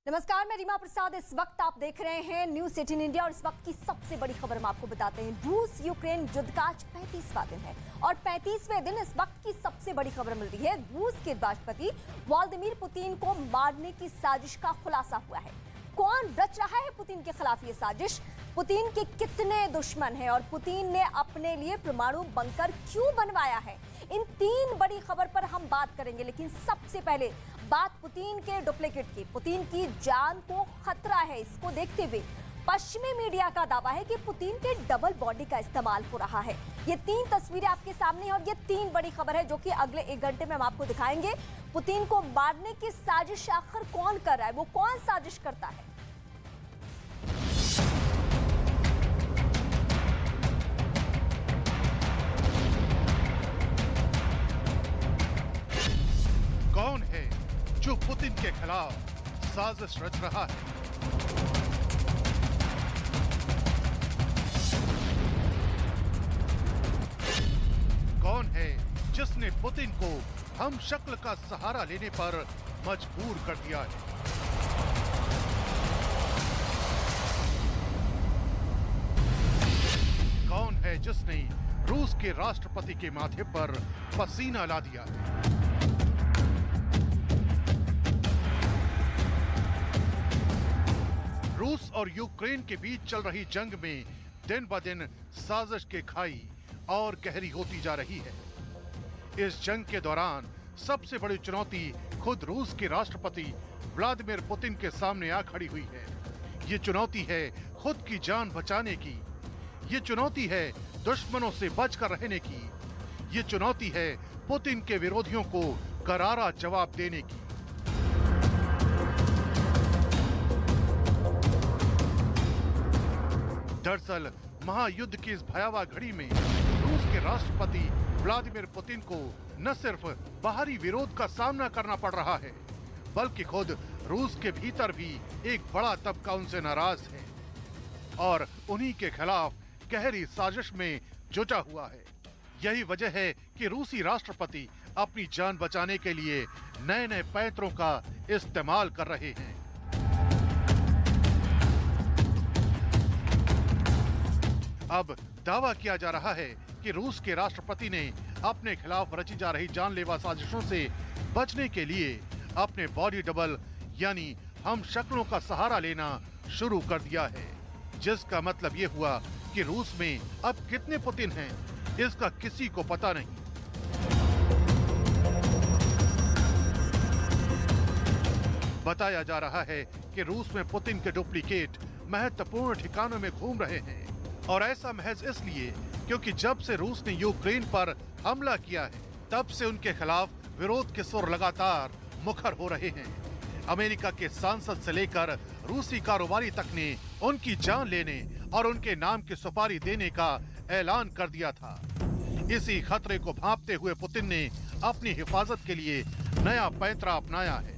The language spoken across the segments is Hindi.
नमस्कार, मैं रीमा प्रसाद। इस वक्त आप देख रहे हैं न्यूज़ 18 इंडिया और इस वक्त की सबसे बड़ी खबर हम आपको बताते हैं। रूस यूक्रेन युद्ध का आज 35वां दिन है और 35वें दिन इस वक्त की सबसे बड़ी खबर मिल रही है। रूस के राष्ट्रपति व्लादिमीर पुतिन को मारने की साजिश का खुलासा हुआ है। कौन रच रहा है पुतिन के खिलाफ ये साजिश? पुतिन के कितने दुश्मन हैं और पुतिन ने अपने लिए परमाणु बंकर क्यों बनवाया है? इन तीन बड़ी खबर पर हम बात करेंगे, लेकिन सबसे पहले बात पुतिन के डुप्लीकेट की। पुतिन की जान को खतरा है। इसको देखते हुए पश्चिमी मीडिया का दावा है कि पुतिन के डबल बॉडी का इस्तेमाल हो रहा है। ये तीन तस्वीरें आपके सामने हैं और ये तीन बड़ी खबर है जो कि अगले एक घंटे में हम आपको दिखाएंगे। पुतिन को मारने की साजिश आखिर कौन कर रहा है? वो कौन साजिश करता है? कौन है जो पुतिन के खिलाफ साजिश रच रहा है? कौन है जिसने पुतिन को हम शक्ल का सहारा लेने पर मजबूर कर दिया है? कौन है जिसने रूस के राष्ट्रपति के माथे पर पसीना ला दिया है? रूस और यूक्रेन के बीच चल रही जंग में दिन ब दिन साजिश की खाई और गहरी होती जा रही है। इस जंग के दौरान सबसे बड़ी चुनौती खुद रूस के राष्ट्रपति व्लादिमीर पुतिन के सामने आ खड़ी हुई है। ये चुनौती है खुद की जान बचाने की। ये चुनौती है दुश्मनों से बचकर रहने की। ये चुनौती है पुतिन के विरोधियों को करारा जवाब देने की। दरअसल महायुद्ध की इस भयावह घड़ी में रूस के राष्ट्रपति व्लादिमीर पुतिन को न सिर्फ बाहरी विरोध का सामना करना पड़ रहा है, बल्कि खुद रूस के भीतर भी एक बड़ा तबका उनसे नाराज है और उन्हीं के खिलाफ गहरी साजिश में जुटा हुआ है। यही वजह है कि रूसी राष्ट्रपति अपनी जान बचाने के लिए नए नए पैंतरों का इस्तेमाल कर रहे हैं। अब दावा किया जा रहा है कि रूस के राष्ट्रपति ने अपने खिलाफ रची जा रही जानलेवा साजिशों से बचने के लिए अपने बॉडी डबल यानी हम शक्लों का सहारा लेना शुरू कर दिया है, जिसका मतलब ये हुआ कि रूस में अब कितने पुतिन हैं, इसका किसी को पता नहीं। बताया जा रहा है कि रूस में पुतिन के डुप्लीकेट महत्वपूर्ण ठिकानों में घूम रहे हैं और ऐसा महज इसलिए क्योंकि जब से रूस ने यूक्रेन पर हमला किया है, तब से उनके खिलाफ विरोध के सुर लगातार मुखर हो रहे हैं। अमेरिका के सांसद से लेकर रूसी कारोबारी तक ने उनकी जान लेने और उनके नाम की सुपारी देने का ऐलान कर दिया था। इसी खतरे को भांपते हुए पुतिन ने अपनी हिफाजत के लिए नया पैंतरा अपनाया है।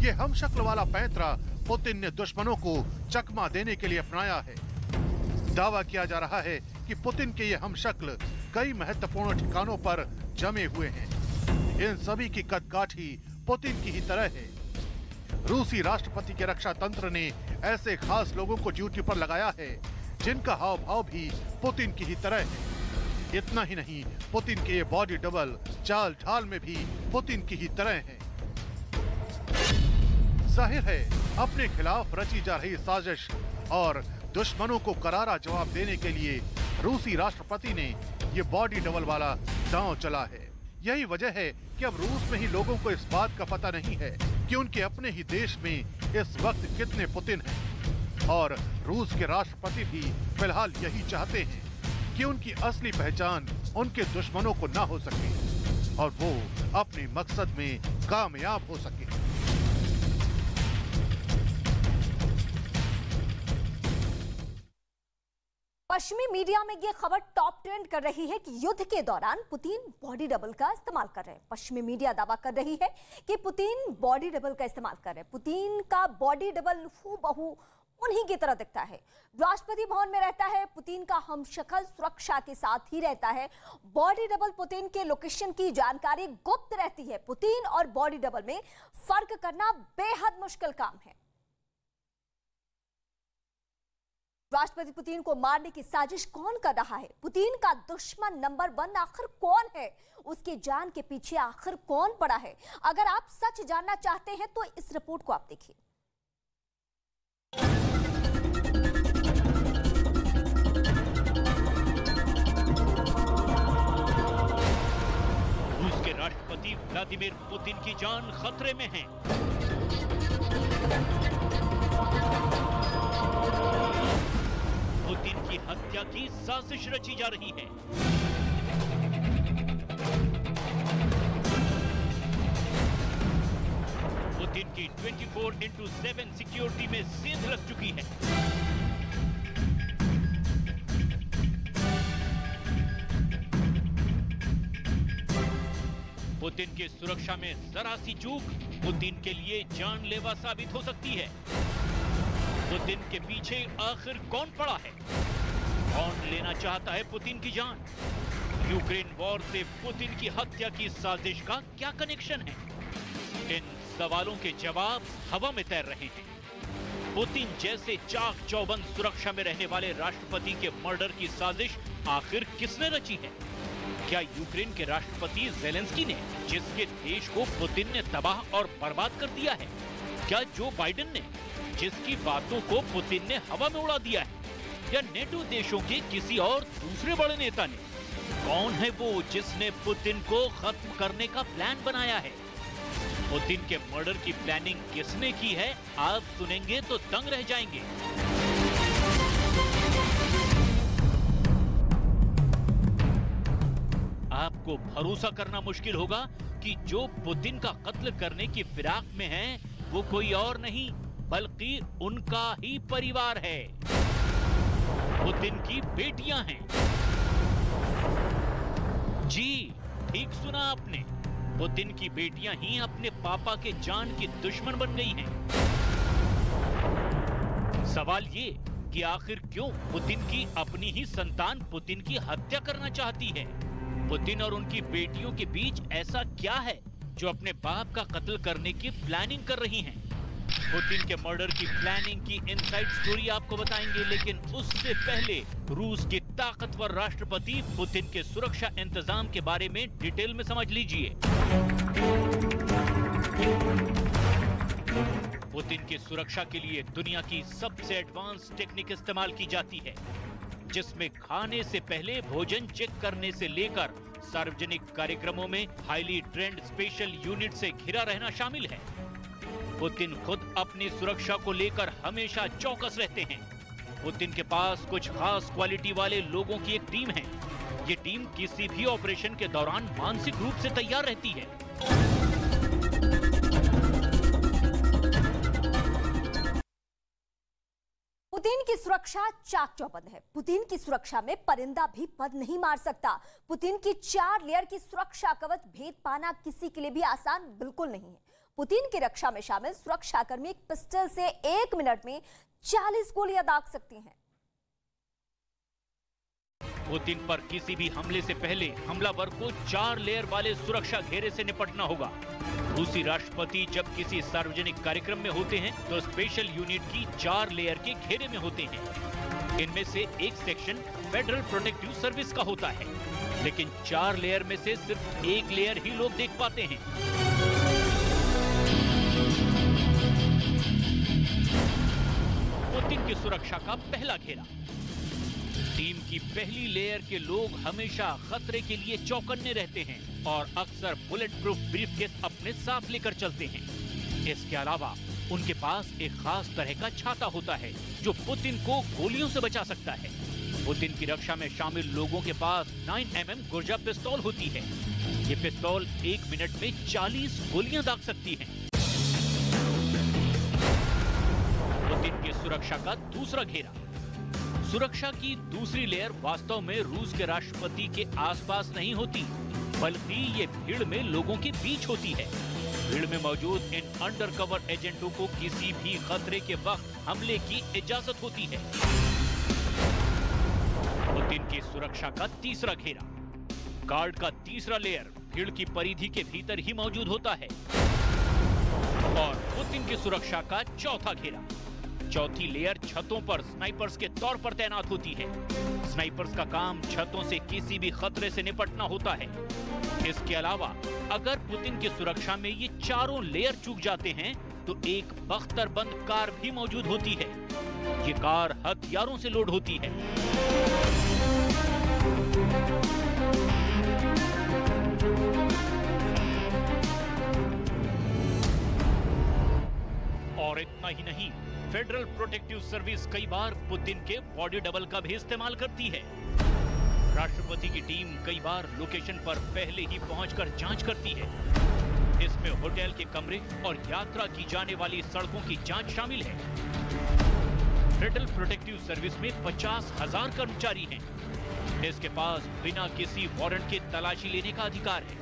ये हम शक्ल वाला पैंतरा पुतिन ने दुश्मनों को चकमा देने के लिए अपनाया है। दावा किया जा रहा है कि पुतिन के ये हम शक्ल कई महत्वपूर्ण ठिकानों पर जमे हुए हैं। इन सभी की कदकाठी पुतिन की ही तरह है। रूसी राष्ट्रपति के रक्षा तंत्र ने ऐसे खास लोगों को ड्यूटी पर लगाया है जिनका हाव भाव भी पुतिन की ही तरह है। इतना ही नहीं, पुतिन के ये बॉडी डबल चाल ढाल में भी पुतिन की ही तरह है। जाहिर है अपने खिलाफ रची जा रही साजिश और दुश्मनों को करारा जवाब देने के लिए रूसी राष्ट्रपति ने ये बॉडी डबल वाला दांव चला है। यही वजह है कि अब रूस में ही लोगों को इस बात का पता नहीं है कि उनके अपने ही देश में इस वक्त कितने पुतिन हैं और रूस के राष्ट्रपति भी फिलहाल यही चाहते हैं कि उनकी असली पहचान उनके दुश्मनों को ना हो सके और वो अपने मकसद में कामयाब हो सके। पश्चिमी मीडिया में ये खबर टॉप ट्रेंड कर रही है कि युद्ध के दौरान पुतिन बॉडी डबल का इस्तेमाल कर रहे हैं। पश्चिमी मीडिया दावा कर रही है कि पुतिन बॉडी डबल का इस्तेमाल कर रहे हैं। पुतिन का बॉडी डबल हूबहू उन्हीं की तरह दिखता है। राष्ट्रपति भवन में रहता है, पुतिन का हमशक्ल सुरक्षा के साथ ही रहता है। बॉडी डबल पुतिन के लोकेशन की जानकारी गुप्त रहती है। पुतिन और बॉडी डबल में फर्क करना बेहद मुश्किल काम है। राष्ट्रपति पुतिन को मारने की साजिश कौन कर रहा है? पुतिन का दुश्मन नंबर 1 आखिर कौन है? उसकी जान के पीछे आखिर कौन पड़ा है? अगर आप सच जानना चाहते हैं तो इस रिपोर्ट को आप देखिए। रूस के राष्ट्रपति व्लादिमीर पुतिन की जान खतरे में है। पुतिन की हत्या की साजिश रची जा रही है। पुतिन की 24/7 सिक्योरिटी में सेंध लग चुकी है। पुतिन की सुरक्षा में जरा सी चूक पुतिन के लिए जानलेवा साबित हो सकती है। पुतिन के पीछे आखिर कौन पड़ा है? कौन लेना चाहता है पुतिन की जान? यूक्रेन वॉर से पुतिन की हत्या की साजिश का क्या कनेक्शन है? इन सवालों के जवाब हवा में तैर रहे हैं। पुतिन जैसे चाक चौबंद सुरक्षा में रहने वाले राष्ट्रपति के मर्डर की साजिश आखिर किसने रची है? क्या यूक्रेन के राष्ट्रपति ज़ेलेंस्की ने, जिसके देश को पुतिन ने तबाह और बर्बाद कर दिया है? क्या जो बाइडेन ने, जिसकी बातों को पुतिन ने हवा में उड़ा दिया है? या नेटो देशों के किसी और दूसरे बड़े नेता ने? कौन है वो जिसने पुतिन को खत्म करने का प्लान बनाया है? पुतिन के मर्डर की प्लानिंग किसने की है? आप सुनेंगे तो दंग रह जाएंगे। आपको भरोसा करना मुश्किल होगा कि जो पुतिन का कत्ल करने की फिराक में है वो कोई और नहीं बल्कि उनका ही परिवार है। पुतिन की बेटियां हैं। जी ठीक सुना आपने, पुतिन की बेटियां ही अपने पापा के जान की दुश्मन बन गई हैं। सवाल ये कि आखिर क्यों पुतिन की अपनी ही संतान पुतिन की हत्या करना चाहती है? पुतिन और उनकी बेटियों के बीच ऐसा क्या है जो अपने बाप का कत्ल करने की प्लानिंग कर रही हैं? पुतिन के मर्डर की प्लानिंग की इनसाइड स्टोरी आपको बताएंगे, लेकिन उससे पहले रूस के ताकतवर राष्ट्रपति पुतिन के सुरक्षा इंतजाम के बारे में डिटेल में समझ लीजिए। पुतिन की सुरक्षा के लिए दुनिया की सबसे एडवांस टेक्निक इस्तेमाल की जाती है, जिसमें खाने से पहले भोजन चेक करने से लेकर सार्वजनिक कार्यक्रमों में हाईली ट्रेंड स्पेशल यूनिट से घिरा रहना शामिल है। पुतिन खुद अपनी सुरक्षा को लेकर हमेशा चौकस रहते हैं। पुतिन के पास कुछ खास क्वालिटी वाले लोगों की एक टीम है। ये टीम किसी भी ऑपरेशन के दौरान मानसिक रूप से तैयार रहती है। पुतिन की सुरक्षा चाक चौबंद है। पुतिन की सुरक्षा में परिंदा भी पद नहीं मार सकता। पुतिन की 4 लेयर की सुरक्षा कवच भेद पाना किसी के लिए भी आसान बिल्कुल नहीं है। पुतिन की रक्षा में शामिल सुरक्षाकर्मी एक पिस्टल से 1 मिनट में 40 गोलियां दाग सकती हैं। पुतिन पर किसी भी हमले से पहले हमलावर को 4 लेयर वाले सुरक्षा घेरे से निपटना होगा। रूसी राष्ट्रपति जब किसी सार्वजनिक कार्यक्रम में होते हैं तो स्पेशल यूनिट की 4 लेयर के घेरे में होते हैं। इनमें से एक सेक्शन फेडरल प्रोटेक्टिव सर्विस का होता है, लेकिन 4 लेयर में से सिर्फ 1 लेयर ही लोग देख पाते हैं। पुतिन की सुरक्षा का पहला घेरा। टीम की पहली लेयर के लोग हमेशा खतरे के लिए चौकन्ने रहते हैं और अक्सर बुलेट प्रूफ ब्रीफकेस अपने साथ लेकर चलते हैं। इसके अलावा उनके पास एक खास तरह का छाता होता है जो पुतिन को गोलियों से बचा सकता है। पुतिन की रक्षा में शामिल लोगों के पास 9mm गुर्जा पिस्तौल होती है। ये पिस्तौल 1 मिनट में 40 गोलियां दाग सकती है। पुतिन की सुरक्षा का दूसरा घेरा। सुरक्षा की दूसरी लेयर वास्तव में रूस के राष्ट्रपति के आसपास नहीं होती, बल्कि ये भीड़ में लोगों के बीच होती है। भीड़ में मौजूद इन अंडरकवर एजेंटों को किसी भी खतरे के वक्त हमले की इजाजत होती है। पुतिन की सुरक्षा का तीसरा घेरा, गार्ड का तीसरा लेयर भीड़ की परिधि के भीतर ही मौजूद होता है। और पुतिन की सुरक्षा का चौथा घेरा, चौथी लेयर छतों पर स्नाइपर्स के तौर पर तैनात होती है। स्नाइपर्स का काम छतों से किसी भी खतरे से निपटना होता है। इसके अलावा अगर पुतिन की सुरक्षा में ये चारों लेयर चूक जाते हैं तो एक बख्तरबंद कार भी मौजूद होती है। ये कार हथियारों से लोड होती है। और इतना ही नहीं, फेडरल प्रोटेक्टिव सर्विस कई बार पुतिन के बॉडी डबल का भी इस्तेमाल करती है। राष्ट्रपति की टीम कई बार लोकेशन पर पहले ही पहुंचकर जांच करती है। इसमें होटल के कमरे और यात्रा की जाने वाली सड़कों की जांच शामिल है। फेडरल प्रोटेक्टिव सर्विस में 50,000 कर्मचारी हैं। इसके पास बिना किसी वारंट के तलाशी लेने का अधिकार है।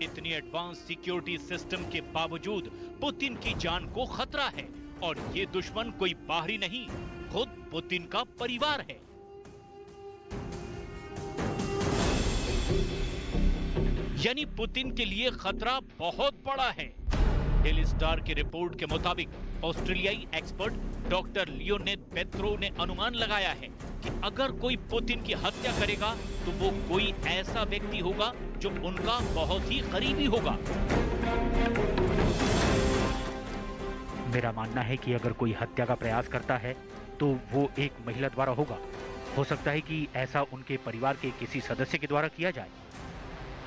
इतनी एडवांस सिक्योरिटी सिस्टम के बावजूद पुतिन की जान को खतरा है और ये दुश्मन कोई बाहरी नहीं, खुद पुतिन का परिवार है। यानी पुतिन के लिए खतरा बहुत बड़ा है। डेली स्टार की रिपोर्ट के मुताबिक ऑस्ट्रेलियाई एक्सपर्ट डॉक्टर लियोनेड पेत्रो ने अनुमान लगाया है कि अगर कोई पुतिन की हत्या करेगा तो वो कोई ऐसा व्यक्ति होगा जो उनका बहुत ही करीबी होगा। मेरा मानना है कि अगर कोई हत्या का प्रयास करता है तो वो एक महिला द्वारा होगा। हो सकता है कि ऐसा उनके परिवार के किसी सदस्य के द्वारा किया जाए।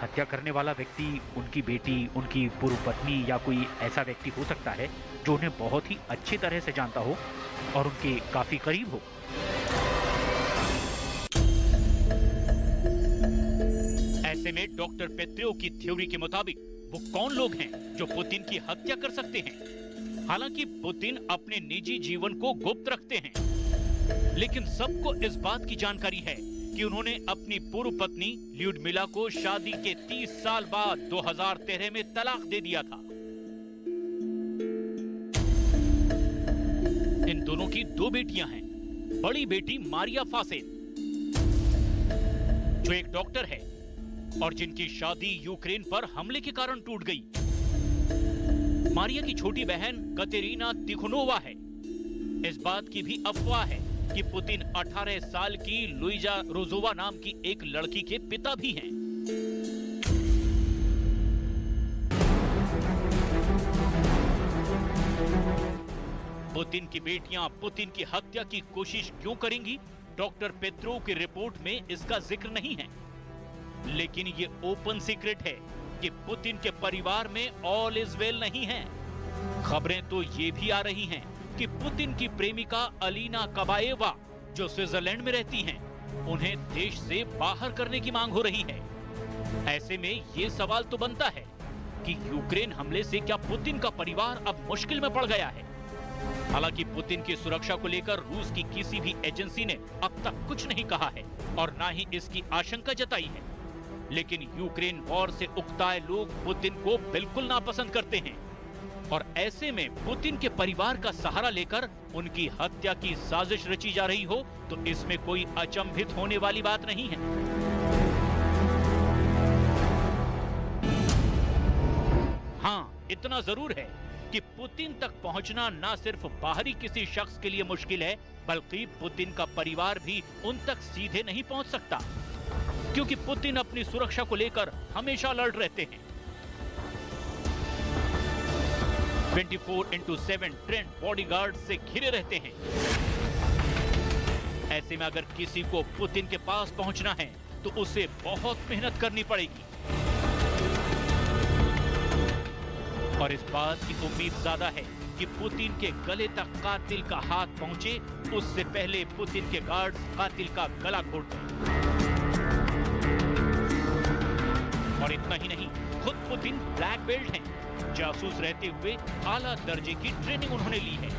हत्या करने वाला व्यक्ति उनकी बेटी, उनकी पूर्व पत्नी या कोई ऐसा व्यक्ति हो सकता है जो उन्हें बहुत ही अच्छी तरह से जानता हो और उनके काफी करीब हो। ऐसे में डॉक्टर पेत्रो की थ्योरी के मुताबिक वो कौन लोग हैं जो पुतिन की हत्या कर सकते हैं। हालांकि पुतिन अपने निजी जीवन को गुप्त रखते हैं, लेकिन सबको इस बात की जानकारी है कि उन्होंने अपनी पूर्व पत्नी ल्यूडमिला को शादी के 30 साल बाद 2013 में तलाक दे दिया था। इन दोनों की 2 बेटियां हैं। बड़ी बेटी मारिया फासेल, जो एक डॉक्टर है और जिनकी शादी यूक्रेन पर हमले के कारण टूट गई। मारिया की छोटी बहन कतेरीना तिखोनोवा है। इस बात की भी अफवाह है कि पुतिन 18 साल की लुइजा रोजोवा नाम की एक लड़की के पिता भी हैं। पुतिन की बेटियां पुतिन की हत्या की कोशिश क्यों करेंगी? डॉक्टर पेत्रो की रिपोर्ट में इसका जिक्र नहीं है, लेकिन ये ओपन सीक्रेट है कि पुतिन के परिवार में ऑल इज वेल नहीं है। खबरें तो ये भी आ रही हैं कि पुतिन की प्रेमिका अलीना कबाएवा, जो स्विट्जरलैंड में रहती हैं, उन्हें देश से बाहर करने की मांग हो रही है। ऐसे में ये सवाल तो बनता है कि यूक्रेन हमले से क्या पुतिन का परिवार अब मुश्किल में पड़ गया है? हालांकि पुतिन की सुरक्षा को लेकर रूस की किसी भी एजेंसी ने अब तक कुछ नहीं कहा है और ना ही इसकी आशंका जताई है, लेकिन यूक्रेन वॉर से उकताए लोग पुतिन को बिल्कुल नापसंद करते हैं और ऐसे में पुतिन के परिवार का सहारा लेकर उनकी हत्या की साजिश रची जा रही हो तो इसमें कोई अचंभित होने वाली बात नहीं है। हाँ, इतना जरूर है कि पुतिन तक पहुंचना न सिर्फ बाहरी किसी शख्स के लिए मुश्किल है, बल्कि पुतिन का परिवार भी उन तक सीधे नहीं पहुंच सकता, क्योंकि पुतिन अपनी सुरक्षा को लेकर हमेशा अलर्ट रहते हैं। 24/7 ट्रेंड बॉडीगार्ड से घिरे रहते हैं। ऐसे में अगर किसी को पुतिन के पास पहुंचना है तो उसे बहुत मेहनत करनी पड़ेगी और इस बात की उम्मीद ज्यादा है कि पुतिन के गले तक कातिल का हाथ पहुंचे उससे पहले पुतिन के गार्ड्स कातिल का गला घोट दें। और इतना ही नहीं, खुद पुतिन ब्लैक बेल्ट हैं। जासूस रहते हुए आला दर्जे की ट्रेनिंग उन्होंने ली है।